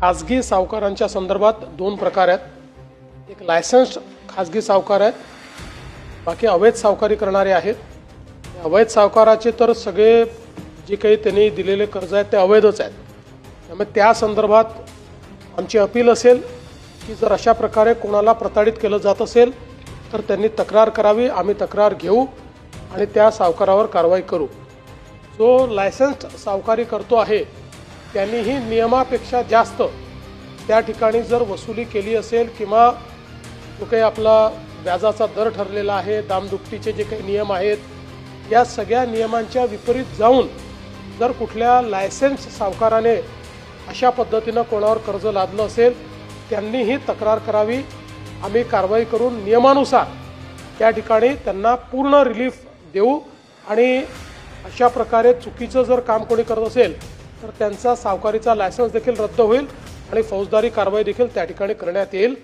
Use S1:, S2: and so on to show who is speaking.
S1: खाजगी सावकारांच्या संदर्भात दोन प्रकार आहेत। एक लायसन्स्ड खाजगी सावकार आहेत, बाकी अवैध सावकारी करणारे आहेत। अवैध सावकाराचे तर सगळे जे काही त्यांनी दिलेले कर्ज आहेत ते अवैधच आहेत। त्यामुळे त्या संदर्भात आमची अपील असेल की जर अशा प्रकारे कोणाला प्रताडित केलं जात असेल तर त्यांनी तक्रार करावी। आम्ही तक्रार घेऊ आणि त्या सावकारावर कारवाई करू। जो लायसन्स्ड सावकारी करतो आहे त्यांनीही नियमापेक्षा जास्त त्या ठिकाणी जर वसुली केली असेल किंवा जो काही आपला व्याजाचा दर ठरलेला आहे, दामदुपटीचे जे काही नियम आहेत, या सगळ्या नियमांच्या विपरीत जाऊन जर कुठल्या लायसन्स सावकाराने अशा पद्धतीनं कोणावर कर्ज लादलं असेल त्यांनीही तक्रार करावी। आम्ही कारवाई करून नियमानुसार त्या ठिकाणी त्यांना पूर्ण रिलीफ देऊ आणि अशा प्रकारे चुकीचं जर काम कोणी करत असेल तर त्यांचा सावकारीचा लायसन्स देखील रद्द होईल आणि फौजदारी कारवाई देखील त्या ठिकाणी करण्यात येईल।